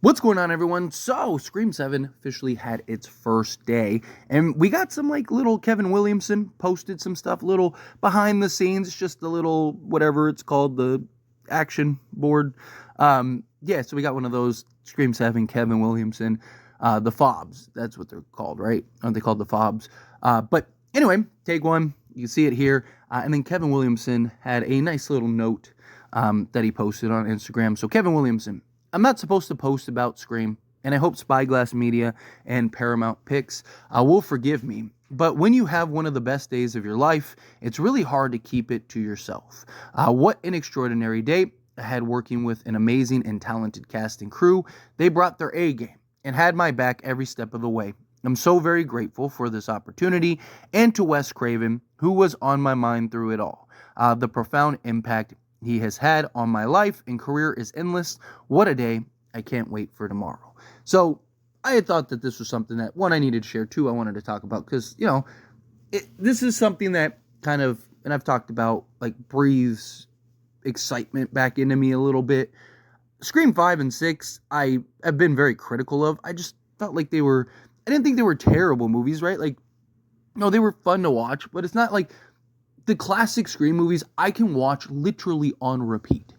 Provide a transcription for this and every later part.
What's going on, everyone? So, Scream 7 officially had its first day, and we got some, little Kevin Williamson posted some stuff, little behind the scenes, just a little, whatever it's called, the action board. So we got one of those, Scream 7, Kevin Williamson, the fobs, that's what they're called, right? Aren't they called the fobs? But anyway, take one, you can see it here, and then Kevin Williamson had a nice little note that he posted on Instagram. So, Kevin Williamson, I'm not supposed to post about Scream, and I hope Spyglass Media and Paramount Picks will forgive me. But when you have one of the best days of your life, it's really hard to keep it to yourself. What an extraordinary day I had working with an amazing and talented cast and crew. They brought their A game and had my back every step of the way. I'm so very grateful for this opportunity and to Wes Craven, who was on my mind through it all. The profound impact he has had on my life and career is endless. What a day. I can't wait for tomorrow. So I had thought that this was something that, one, I needed to share, two, I wanted to talk about, because, this is something that kind of, and I've talked about, breathes excitement back into me a little bit. Scream 5 and 6, I have been very critical of. I just felt like I didn't think they were terrible movies, right? They were fun to watch, but it's not like the classic Scream movies I can watch literally on repeat,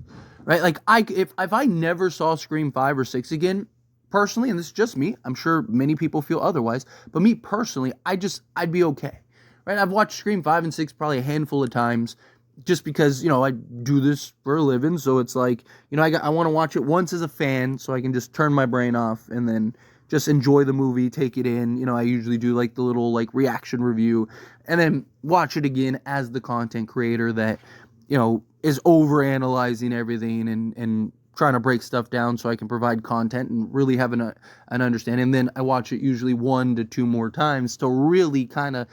right? If I never saw Scream 5 or 6 again, personally, and this is just me, I'm sure many people feel otherwise, but me personally, I'd be okay, right? I've watched Scream 5 and 6 probably a handful of times just because, I do this for a living, so it's I want to watch it once as a fan so I can just turn my brain off and then just enjoy the movie, take it in. I usually do the little reaction review and then watch it again as the content creator that, is over analyzing everything and trying to break stuff down so I can provide content and really have an understanding. And then I watch it usually 1 to 2 more times to really kind of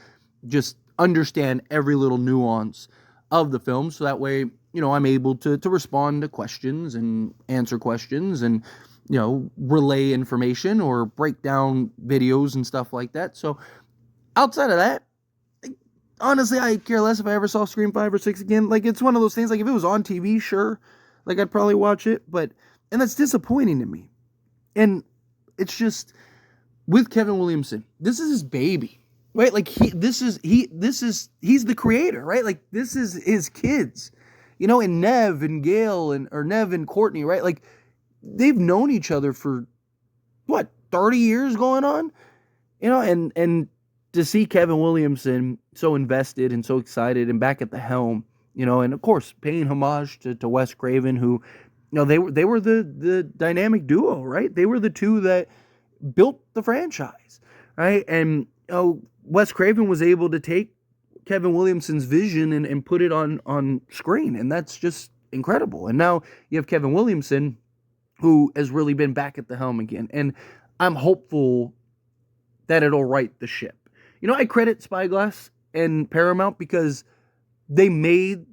just understand every little nuance of the film. So that way, I'm able to respond to questions and answer questions and, relay information or break down videos and stuff like that. So outside of that, honestly, I care less if I ever saw Scream 5 or 6 again. It's one of those things, if it was on TV, sure, I'd probably watch it, and that's disappointing to me. And it's just, with Kevin Williamson, this is his baby, right? He's the creator, right? This is his kids, and Nev and Gail or Nev and Courtney, right? They've known each other for, 30 years going on? And to see Kevin Williamson so invested and so excited and back at the helm, and of course, paying homage to Wes Craven, who, they were the dynamic duo, right? They were the two that built the franchise, right? And, Wes Craven was able to take Kevin Williamson's vision and put it on screen, and that's just incredible. And now you have Kevin Williamson, who has really been back at the helm again. And I'm hopeful that it'll right the ship. I credit Spyglass and Paramount because they made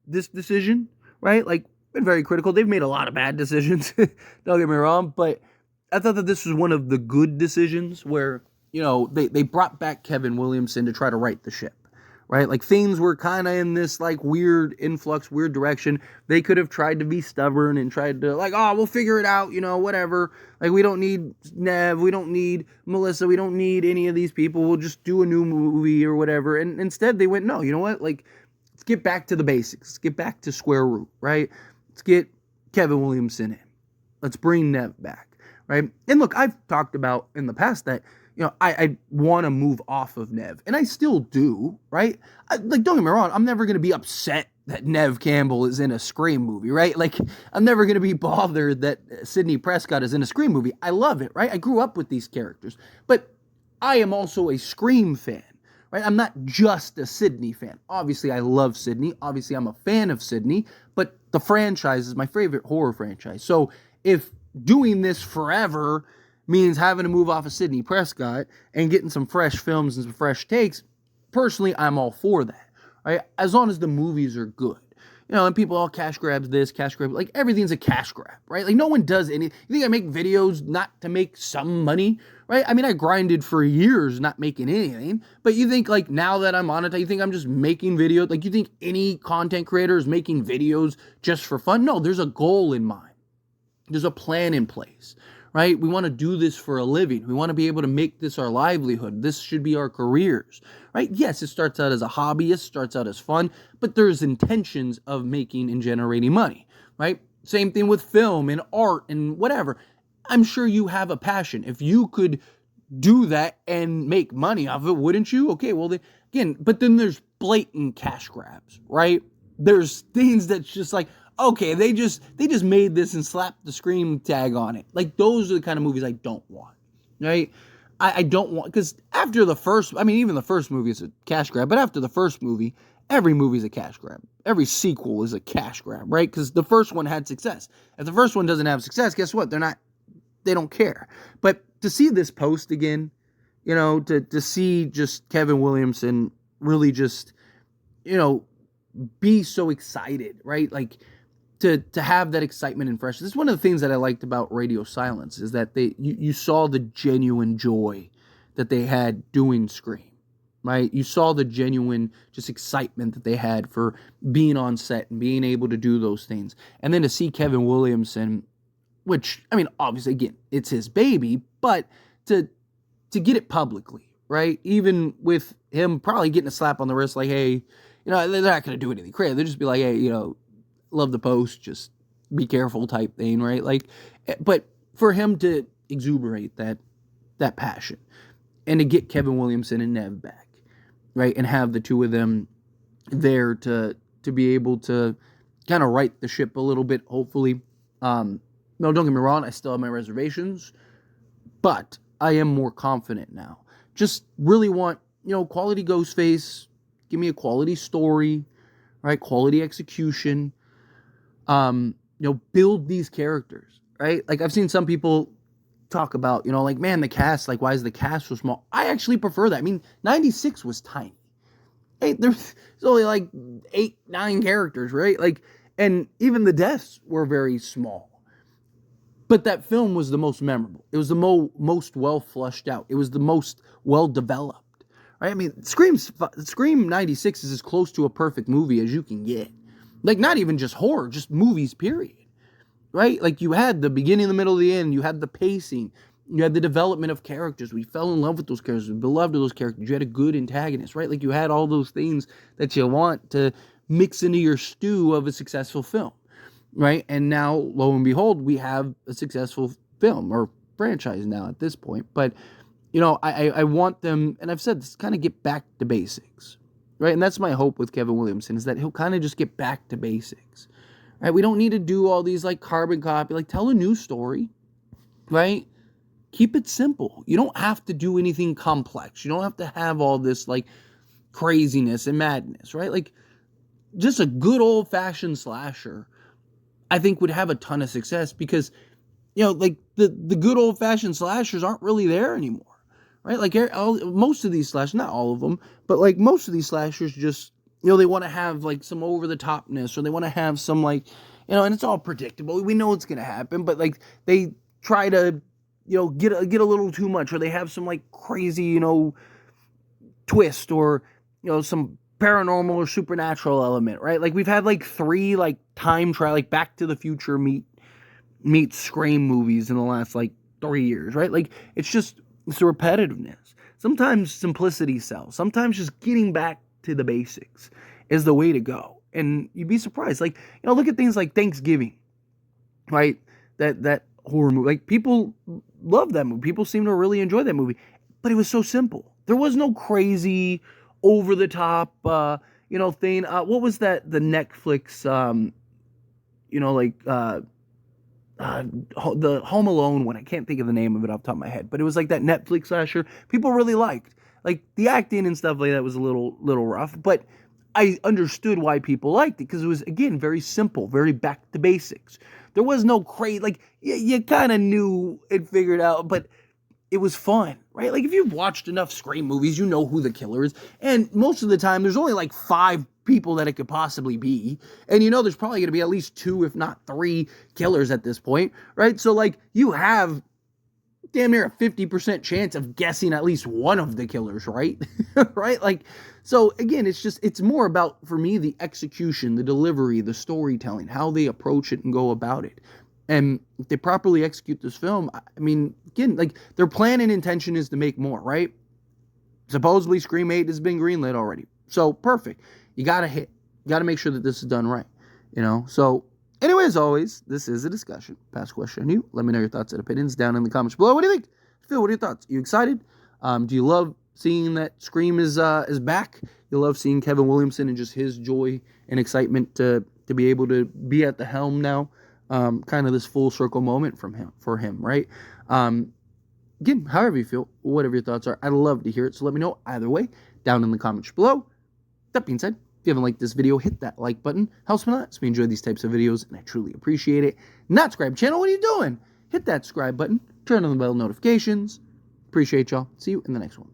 this decision, right? Been very critical. They've made a lot of bad decisions. Don't get me wrong. But I thought that this was one of the good decisions where, they brought back Kevin Williamson to try to right the ship. Right? Things were kind of in this, weird influx, weird direction. They could have tried to be stubborn and tried to, we'll figure it out, whatever. We don't need Nev, we don't need Melissa, we don't need any of these people. We'll just do a new movie or whatever. And instead they went, no, you know what? Let's get back to the basics. Let's get back to square root, right? Let's get Kevin Williamson in. Let's bring Nev back, right? And look, I've talked about in the past that, I want to move off of Nev, and I still do, right? Don't get me wrong, I'm never going to be upset that Nev Campbell is in a Scream movie, right? I'm never going to be bothered that Sidney Prescott is in a Scream movie. I love it, right? I grew up with these characters, but I am also a Scream fan, right? I'm not just a Sidney fan. Obviously, I love Sidney. Obviously, I'm a fan of Sidney, but the franchise is my favorite horror franchise. So if doing this forever means having to move off of Sidney Prescott and getting some fresh films and some fresh takes, personally, I'm all for that, right? As long as the movies are good. And people, cash grabs this, cash grab, everything's a cash grab, right? No one does any. You think I make videos not to make some money, right? I mean, I grinded for years not making anything, but you think, now that I'm on it, you think I'm just making videos? You think any content creator is making videos just for fun? No, there's a goal in mind. There's a plan in place, right? We want to do this for a living. We want to be able to make this our livelihood. This should be our careers, right? Yes, it starts out as a hobby. It starts out as fun, but there's intentions of making and generating money, right? Same thing with film and art and whatever. I'm sure you have a passion. If you could do that and make money off of it, wouldn't you? Okay, well, again, but then there's blatant cash grabs, right? There's things that's just like, okay, they just made this and slapped the Scream tag on it. Like, those are the kind of movies I don't want, right? I don't want, because after the first, I mean, even the first movie is a cash grab, but after the first movie, every movie is a cash grab. Every sequel is a cash grab, right? Because the first one had success. If the first one doesn't have success, guess what? They don't care. But to see this post again, you know, to see just Kevin Williamson really just, you know, be so excited, right? Like, to have that excitement and freshness. This is one of the things that I liked about Radio Silence, is that you saw the genuine joy that they had doing Scream, right? You saw the genuine just excitement that they had for being on set and being able to do those things. And then to see Kevin Williamson, which, I mean, obviously, again, it's his baby, but to get it publicly, right? Even with him probably getting a slap on the wrist, like, hey, you know, they're not going to do anything crazy. They'll just be like, hey, you know, love the post, just be careful type thing, right? Like, but for him to exuberate that passion and to get Kevin Williamson and Nev back, right? And have the two of them there to be able to kind of right the ship a little bit, hopefully. No, don't get me wrong, I still have my reservations, but I am more confident now. Just really want, you know, quality Ghostface, give me a quality story, right? Quality execution. You know, build these characters, right? Like, I've seen some people talk about, you know, like, man, the cast, like, why is the cast so small? I actually prefer that. I mean, 96 was tiny. Hey, there's only like 8, 9 characters, right? Like, and even the deaths were very small. But that film was the most memorable. It was the most well flushed out. It was the most well developed, right? I mean, Scream 96 is as close to a perfect movie as you can get. Like, not even just horror, just movies, period. Right? Like, you had the beginning, the middle, the end. You had the pacing. You had the development of characters. We fell in love with those characters. We beloved those characters. You had a good antagonist, right? Like, you had all those things that you want to mix into your stew of a successful film, right? And now, lo and behold, we have a successful film or franchise now at this point. But, you know, I want them, and I've said this, kind of get back to basics. Right, and that's my hope with Kevin Williamson, is that he'll kind of just get back to basics. Right, we don't need to do all these like carbon copy. Like, tell a new story, right? Keep it simple. You don't have to do anything complex. You don't have to have all this like craziness and madness, right? Like, just a good old-fashioned slasher, I think, would have a ton of success, because, you know, like the good old-fashioned slashers aren't really there anymore. Right, like most of these slashers, not all of them, but like most of these slashers just, you know, they want to have like some over-the-topness, or they want to have some like, you know, and it's all predictable. We know it's going to happen, but like they try to, you know, get a little too much, or they have some like crazy, you know, twist, or, you know, some paranormal or supernatural element, right? Like, we've had like 3 like time trial, like Back to the Future meets Scream movies in the last like 3 years, right? Like, it's the repetitiveness. Sometimes simplicity sells. Sometimes just getting back to the basics is the way to go. And you'd be surprised. Like, you know, look at things like Thanksgiving, right? That horror movie. Like, people love that movie. People seem to really enjoy that movie. But it was so simple. There was no crazy, over-the-top, you know, thing. What was that? The Netflix, you know, like, the Home Alone one. I can't think of the name of it off the top of my head, but it was like that Netflix slasher people really liked. Like, the acting and stuff like that was a little rough, but I understood why people liked it, because it was, again, very simple, very back to basics. There was no crazy, like, you kind of knew and figured out, but it was fun, right? Like, if you've watched enough Scream movies, you know who the killer is, and most of the time, there's only like 5 people that it could possibly be, and you know there's probably going to be at least 2, if not 3 killers at this point, right? So, like, you have damn near a 50% chance of guessing at least one of the killers, right? Right? Like, so again, it's more about, for me, the execution, the delivery, the storytelling, how they approach it and go about it. And if they properly execute this film, I mean, again, like, their plan and intention is to make more, right? Supposedly Scream 8 has been greenlit already. So, perfect. You got to hit. You got to make sure that this is done right, you know? So, anyway, as always, this is a discussion. Pass question on you. Let me know your thoughts and opinions down in the comments below. What do you think? Phil, what are your thoughts? Are you excited? Do you love seeing that Scream is back? You love seeing Kevin Williamson and just his joy and excitement to be able to be at the helm now. Kind of this full circle moment for him, right? Again, however you feel, whatever your thoughts are, I'd love to hear it. So let me know either way down in the comments below. That being said, if you haven't liked this video, hit that like button. Helps me a lot. So we enjoy these types of videos, and I truly appreciate it. Not subscribe channel, what are you doing? Hit that subscribe button. Turn on the bell notifications. Appreciate y'all. See you in the next one.